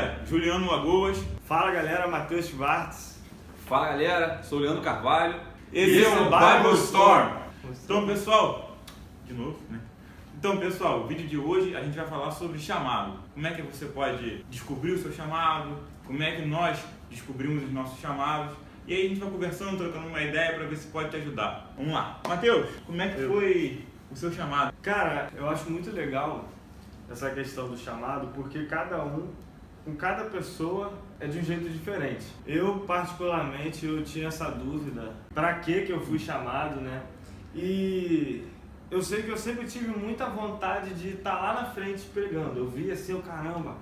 galera, Juliano Lagoas. Fala galera, Matheus Schwartz. Fala galera, sou o Leandro Carvalho. Esse é o Bible Storm. Então pessoal, de novo, né? Então pessoal, o vídeo de hoje a gente vai falar sobre chamado. Como é que você pode descobrir o seu chamado, como é que nós descobrimos os nossos chamados. E aí a gente vai conversando, trocando uma ideia para ver se pode te ajudar. Vamos lá. Matheus, como é que foi o seu chamado? Cara, eu acho muito legal essa questão do chamado, porque cada pessoa é de um jeito diferente. Eu, particularmente, eu tinha essa dúvida, pra que eu fui chamado, né? E eu sei que eu sempre tive muita vontade de estar lá na frente pregando. Eu via assim, caramba,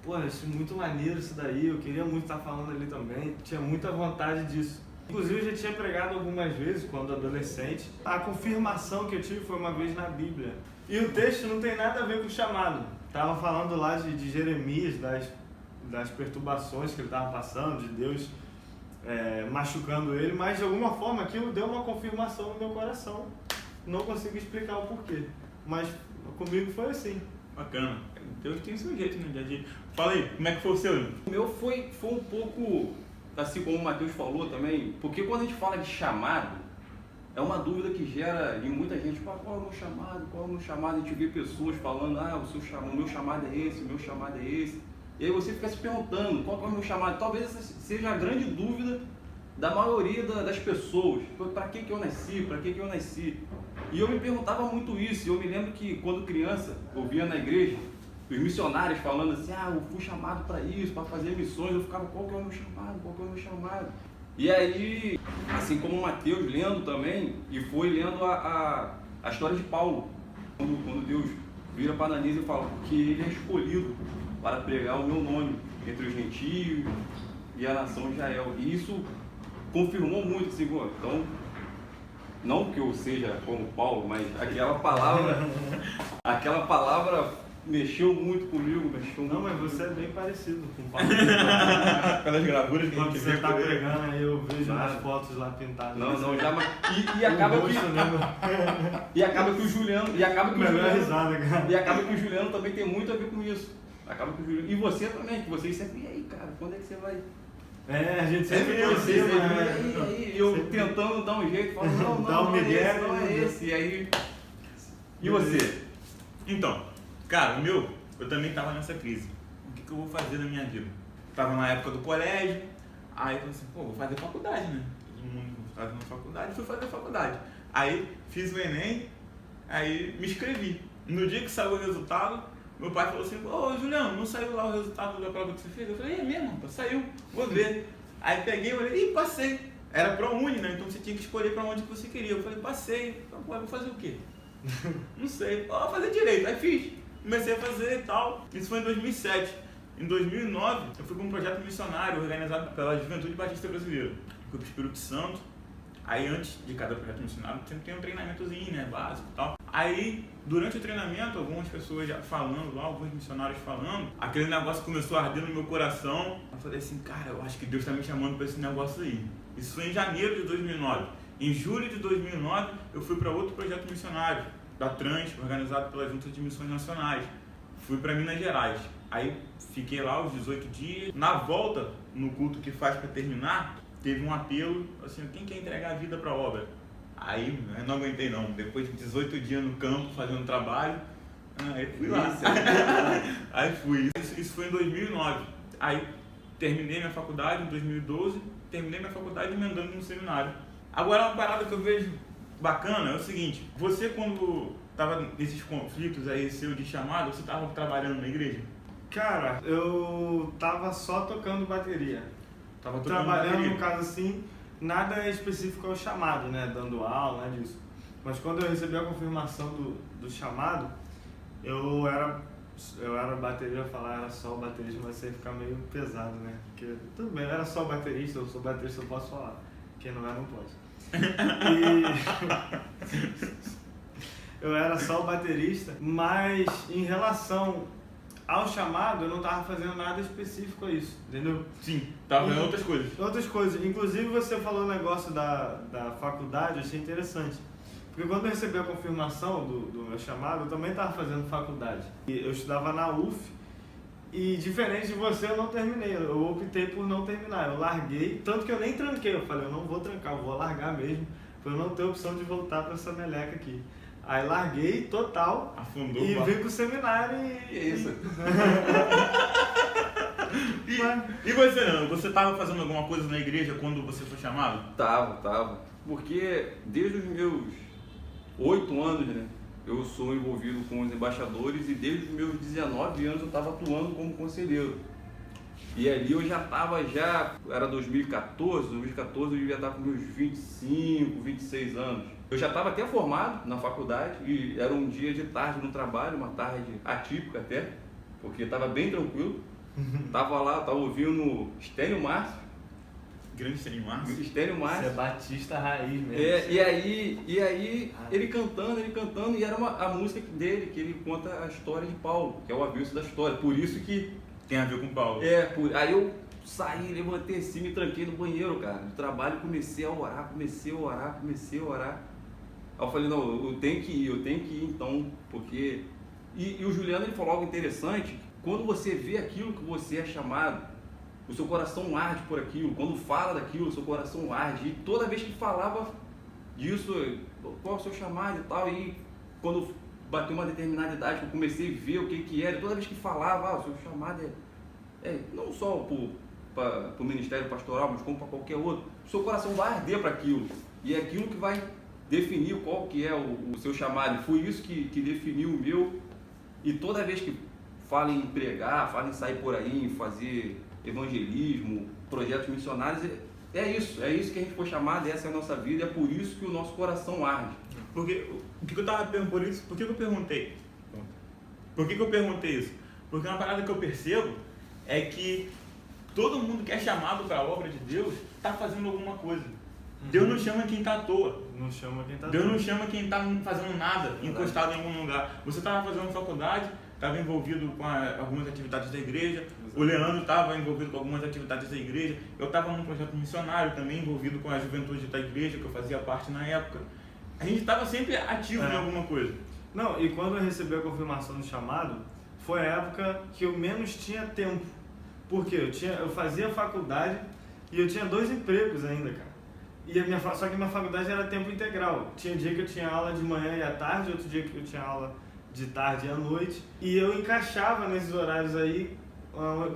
pô, achei muito maneiro isso daí, eu queria muito estar falando ali também, tinha muita vontade disso. Inclusive eu já tinha pregado algumas vezes quando adolescente. A confirmação que eu tive foi uma vez na Bíblia. E o texto não tem nada a ver com o chamado. Tava falando lá de Jeremias, das perturbações que ele estava passando, de Deus machucando ele, mas de alguma forma aquilo deu uma confirmação no meu coração. Não consigo explicar o porquê, mas comigo foi assim. Bacana. Deus tem o seu jeito no dia a dia. Fala aí, como é que foi o seu? O meu foi um pouco, assim como o Matheus falou também, porque quando a gente fala de chamado, é uma dúvida que gera em muita gente, qual é o meu chamado, qual é o meu chamado? A gente vê pessoas falando, o meu chamado é esse, o meu chamado é esse. E aí você fica se perguntando, qual é o meu chamado? Talvez essa seja a grande dúvida da maioria das pessoas. Para que eu nasci? Para que eu nasci? E eu me perguntava muito isso. Eu me lembro que quando criança, eu via na igreja os missionários falando assim, eu fui chamado para isso, para fazer missões. Eu ficava, qual que é o meu chamado? Qual que é o meu chamado? E aí, assim como o Matheus lendo também, e foi lendo a história de Paulo, quando Deus vira para Ananias e fala que ele é escolhido para pregar o meu nome entre os gentios e a nação de Israel. E isso confirmou muito, Senhor. Então, não que eu seja como Paulo, mas aquela palavra mexeu muito comigo, Não, mas você é bem parecido com o Paulo. Pelas gravuras que a Quando gente você vê tá por aí. pregando aí, eu vejo as fotos lá pintadas. Não, já, mas e acaba que e acaba que o Juliano, Risada, cara. e acaba que o Juliano também tem muito a ver com isso. Acaba que o Juliano, e você também, que vocês sempre, e aí, cara, quando é que você vai? A gente sempre Você, conheceu, e eu sempre tentando dar um jeito, falando, Dá um migué, não é esse, e aí. E você? Então, cara, eu também tava nessa crise. O que eu vou fazer na minha vida? Tava na época do colégio, aí eu falei assim, vou fazer faculdade, né? Todo mundo fazendo faculdade, fui fazer faculdade. Aí fiz o Enem, aí me inscrevi. No dia que saiu o resultado, meu pai falou assim, Juliano, não saiu lá o resultado da prova que você fez? Eu falei, é mesmo, saiu, vou ver. Aí peguei, olhei, passei. Era ProUni, né? Então você tinha que escolher pra onde que você queria. Eu falei, passei. Eu falei, vou fazer o quê? Não sei, vou fazer direito. Aí fiz. Comecei a fazer e tal. Isso foi em 2007. Em 2009, eu fui para um projeto missionário organizado pela Juventude Batista Brasileira. Fui para o Espírito Santo. Aí antes de cada projeto missionário, sempre tem um treinamentozinho, né, básico e tal. Aí, durante o treinamento, algumas pessoas já falando lá, alguns missionários falando, aquele negócio começou a arder no meu coração. Eu falei assim, cara, eu acho que Deus está me chamando para esse negócio aí. Isso foi em janeiro de 2009. Em julho de 2009, eu fui para outro projeto missionário, da Trans, organizado pela Junta de Missões Nacionais. Fui para Minas Gerais. Aí, fiquei lá os 18 dias. Na volta, no culto que faz para terminar, teve um apelo, assim, quem quer entregar a vida para a obra? Aí, eu não aguentei não, depois de 18 dias no campo, fazendo trabalho, aí fui lá. Aí fui, isso foi em 2009. Aí, terminei minha faculdade em 2012, terminei minha faculdade emendando no seminário. Agora, uma parada que eu vejo bacana é o seguinte, você quando estava nesses conflitos aí, seu de chamado, você estava trabalhando na igreja? Cara, eu tava só tocando bateria. Tava Trabalhando, no caso assim, nada específico ao chamado, né? Dando aula, nada disso. Mas quando eu recebi a confirmação do chamado, eu era baterista, eu ia falar era só o baterista, mas isso aí fica meio pesado, né? Porque tudo bem, eu era só baterista, eu sou baterista, eu posso falar. Quem não é, não pode. Eu era só o baterista, mas em relação ao chamado, eu não estava fazendo nada específico a isso, entendeu? Sim, estava fazendo outras coisas. Outras coisas. Inclusive, você falou o negócio da faculdade, eu achei interessante. Porque quando eu recebi a confirmação do meu chamado, eu também estava fazendo faculdade. E eu estudava na UF E diferente de você, eu não terminei. Eu optei por não terminar. Eu larguei, tanto que eu nem tranquei. Eu falei, eu não vou trancar, eu vou largar mesmo, pra eu não ter opção de voltar pra essa meleca aqui. Aí larguei total. Afundou e o barco. vim pro seminário Que isso? E você não? Você estava fazendo alguma coisa na igreja quando você foi chamado? Tava. Porque desde os meus 8 anos, né, eu sou envolvido com os embaixadores e desde os meus 19 anos eu estava atuando como conselheiro. E ali eu já era 2014 eu devia estar com meus 25, 26 anos. Eu já estava até formado na faculdade e era um dia de tarde no trabalho, uma tarde atípica até, porque estava bem tranquilo. Tava lá, tava ouvindo Estênio Márcio. Grande Estênio Márcio. Estênio Você Márcio. é batista raiz mesmo. E aí ele cantando, e era a música dele, que ele conta a história de Paulo, que é o avesso da história. Por isso que Tem a ver com Paulo. aí eu saí, levantei assim, me tranquei no banheiro, cara, do trabalho, comecei a orar. Aí eu falei, não, eu tenho que ir então, porque... E o Juliano, ele falou algo interessante, quando você vê aquilo que você é chamado, o seu coração arde por aquilo, quando fala daquilo, o seu coração arde, e toda vez que falava disso, qual é o seu chamado e tal, e quando bateu uma determinada idade, eu comecei a ver o que era, toda vez que falava, o seu chamado é não só para o ministério pastoral, mas como para qualquer outro, o seu coração vai arder para aquilo, e é aquilo que vai definir qual que é o seu chamado, e foi isso que definiu o meu, e toda vez que fala em pregar, fala em sair por aí, em fazer evangelismo, projetos missionários, é isso que a gente foi chamado, essa é a nossa vida, é por isso que o nosso coração arde. Porque o que eu tava perguntando isso? Por que eu perguntei? Por que eu perguntei isso? Porque uma parada que eu percebo é que todo mundo que é chamado para a obra de Deus está fazendo alguma coisa. Deus não chama quem está à toa. Não chama quem tá Deus não chama quem está fazendo nada, encostado em algum lugar. Você estava fazendo faculdade, estava envolvido com algumas atividades da igreja. O Leandro estava envolvido com algumas atividades da igreja. Eu estava num projeto missionário também, envolvido com a juventude da igreja, que eu fazia parte na época. A gente estava sempre ativo em alguma coisa. Não, e quando eu recebi a confirmação do chamado, foi a época que eu menos tinha tempo. Porque eu fazia faculdade e eu tinha 2 empregos ainda, cara. Só que minha faculdade era tempo integral. Tinha dia que eu tinha aula de manhã e à tarde, outro dia que eu tinha aula de tarde e à noite. E eu encaixava nesses horários aí,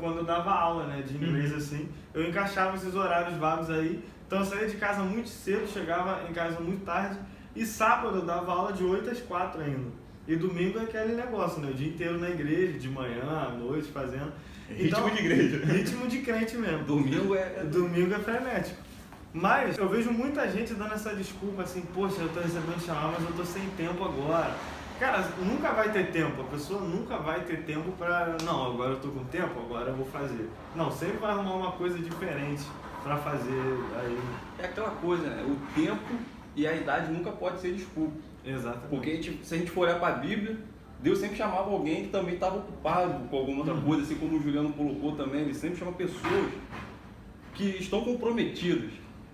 quando eu dava aula, né, de inglês assim. Eu encaixava esses horários vagos aí. Então eu saía de casa muito cedo, chegava em casa muito tarde. E sábado eu dava aula de 8 às 4 ainda. E domingo é aquele negócio, né? O dia inteiro na igreja, de manhã, à noite, fazendo. Ritmo de igreja. Ritmo de crente mesmo. Domingo é Frenético. Mas eu vejo muita gente dando essa desculpa assim, poxa, eu tô recebendo chamar, mas eu tô sem tempo agora. Cara, nunca vai ter tempo, a pessoa nunca vai ter tempo pra... Não, agora eu tô com tempo, agora eu vou fazer. Não, sempre vai arrumar uma coisa diferente pra fazer aí. É aquela coisa, né? O tempo e a idade nunca pode ser desculpa. Exatamente. Porque se a gente for olhar para a Bíblia, Deus sempre chamava alguém que também estava ocupado com alguma outra coisa, assim como o Juliano colocou também, ele sempre chama pessoas que estão comprometidas.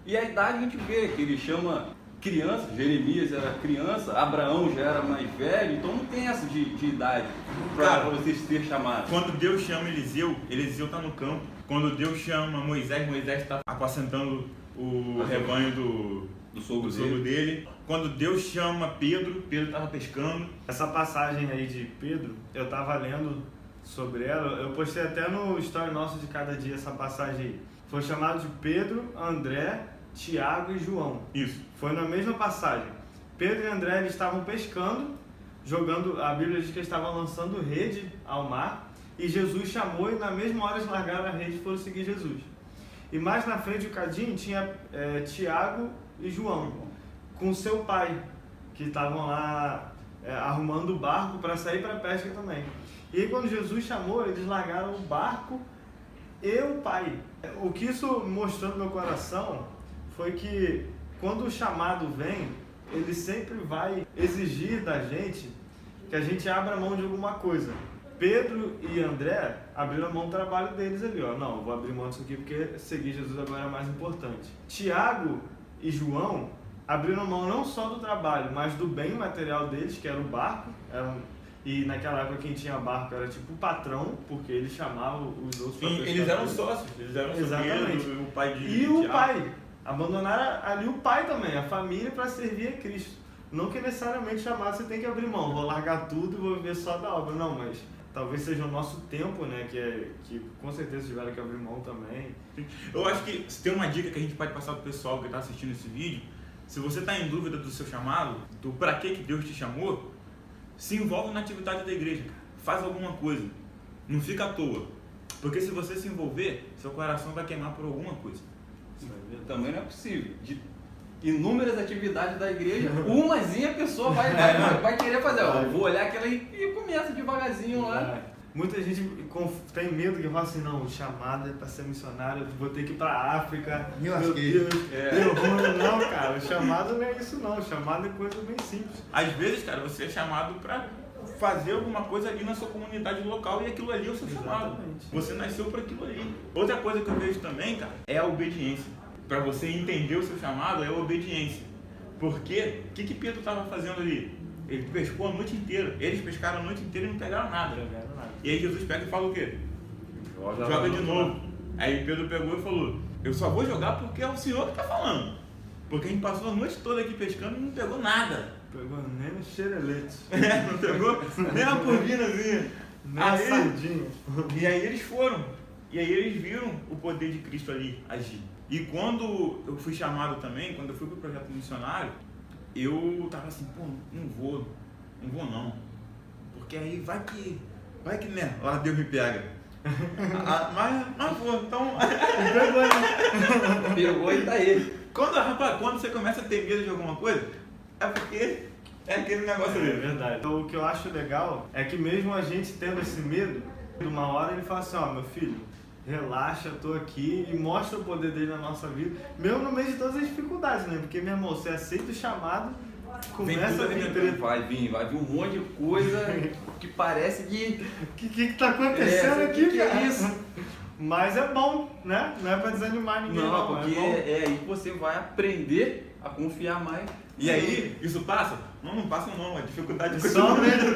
E a idade a gente vê que ele chama criança, Jeremias era criança, Abraão já era mais velho, então não tem essa de idade para você ser chamado. Quando Deus chama Eliseu está no campo. Quando Deus chama Moisés está apacentando o rebanho do sogro dele. Quando Deus chama Pedro estava pescando. Essa passagem aí de Pedro, eu tava lendo sobre ela, eu postei até no story nosso de cada dia essa passagem aí. Foi chamado de Pedro, André, Tiago e João. Isso. Foi na mesma passagem. Pedro e André eles estavam pescando, jogando, a Bíblia diz que eles estavam lançando rede ao mar, e Jesus chamou e na mesma hora eles largaram a rede e foram seguir Jesus. E mais na frente do cadinho tinha Tiago e João, com seu pai, que estavam lá arrumando o barco para sair para a pesca também. E aí quando Jesus chamou, eles largaram o barco e o pai. O que isso mostrou no meu coração foi que quando o chamado vem, ele sempre vai exigir da gente que a gente abra mão de alguma coisa. Pedro e André abriram mão do trabalho deles ali, ó. Não, vou abrir mão disso aqui porque seguir Jesus agora é mais importante. Tiago e João abriram mão não só do trabalho, mas do bem material deles, que era o barco. E naquela época quem tinha barco era tipo o patrão, porque ele chamava os outros pra Sim, pescar eles eram com ele. sócios, eles eram Exatamente. sócios, o pai de E o Tiago. pai. Abandonaram ali o pai também, a família, para servir a Cristo. Não que necessariamente chamado você tem que abrir mão, vou largar tudo e vou viver só da obra. Não, mas talvez seja o nosso tempo, né? Que com certeza tiveram que abrir mão também. Eu acho que se tem uma dica que a gente pode passar pro pessoal que está assistindo esse vídeo, se você está em dúvida do seu chamado, do para que Deus te chamou, se envolve na atividade da igreja, cara. Faz alguma coisa. Não fica à toa. Porque se você se envolver, seu coração vai queimar por alguma coisa. Também não é possível. De inúmeras atividades da igreja, umazinha a pessoa vai querer fazer. Ó, vou olhar aquela e começa devagarzinho lá. Muita gente tem medo que fala assim, não, o chamado é para ser missionário, eu vou ter que ir para a África. Meu Deus, não, cara, o chamado não é isso não, o chamado é coisa bem simples. Às vezes, cara, você é chamado para fazer alguma coisa ali na sua comunidade local e aquilo ali é o seu chamado. Exatamente. Você nasceu para aquilo ali. Outra coisa que eu vejo também, cara, é a obediência. Para você entender o seu chamado é a obediência. Porque o que Pedro estava fazendo ali? Ele pescou a noite inteira. Eles pescaram a noite inteira e não pegaram nada. E aí Jesus pega e fala o quê? Joga de novo. Aí Pedro pegou e falou, eu só vou jogar porque é o Senhor que está falando. Porque a gente passou a noite toda aqui pescando e não pegou nada. Pegou nem no xerelete. Não pegou nem uma porvinazinha. Nem a sardinha. E aí eles foram. E aí eles viram o poder de Cristo ali agir. E quando eu fui chamado também, quando eu fui pro projeto missionário, eu tava assim, pô, não vou não. Porque aí vai que, né, lá Deus me pega. Mas pô, então... Pegou e tá aí. Quando você começa a ter medo de alguma coisa, é porque é aquele negócio ali. É verdade. Então, o que eu acho legal é que mesmo a gente tendo esse medo, numa hora ele fala assim, ó, meu filho, relaxa, eu tô aqui e mostra o poder dele na nossa vida, mesmo no meio de todas as dificuldades, né? Porque, meu irmão, você aceita o chamado, começa a vir treta. Vai vir um monte de coisa que parece que... O que tá acontecendo aqui, que cara? é isso? Mas é bom, né? Não é pra desanimar ninguém, Não, porque é bom. é aí que você vai aprender a confiar mais. E aí, isso passa? Não passa não, a dificuldade Só mesmo.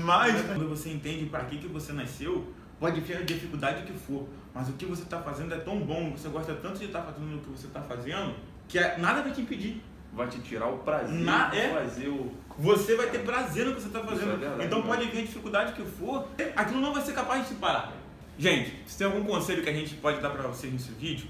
Mas quando você entende para que você nasceu, pode vir a dificuldade que for, mas o que você está fazendo é tão bom, você gosta tanto de estar fazendo o que você está fazendo, que nada vai te impedir. Vai te tirar o prazer de fazer o... Você vai ter prazer no que você está fazendo. Isso é verdade, então né? pode vir a dificuldade que for, aquilo não vai ser capaz de te parar. Gente, se tem algum conselho que a gente pode dar para vocês nesse vídeo,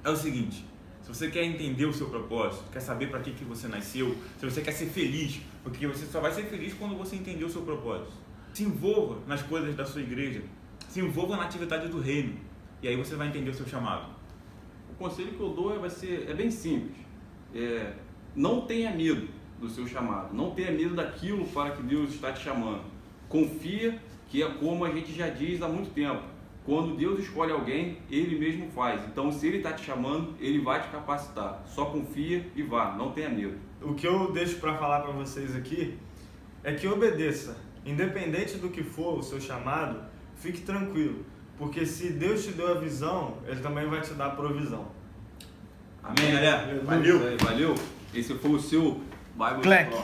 é o seguinte: se você quer entender o seu propósito, quer saber para que você nasceu, se você quer ser feliz, porque você só vai ser feliz quando você entender o seu propósito. Se envolva nas coisas da sua igreja, se envolva na atividade do reino, e aí você vai entender o seu chamado. O conselho que eu dou é bem simples. Não tenha medo do seu chamado, não tenha medo daquilo para que Deus está te chamando. Confia, que é como a gente já diz há muito tempo. Quando Deus escolhe alguém, Ele mesmo faz. Então, se Ele está te chamando, Ele vai te capacitar. Só confia e vá, não tenha medo. O que eu deixo para falar para vocês aqui é que obedeça. Independente do que for o seu chamado, fique tranquilo. Porque se Deus te deu a visão, Ele também vai te dar a provisão. Amém, galera. Valeu. Esse foi o seu Bible Clack. Pro.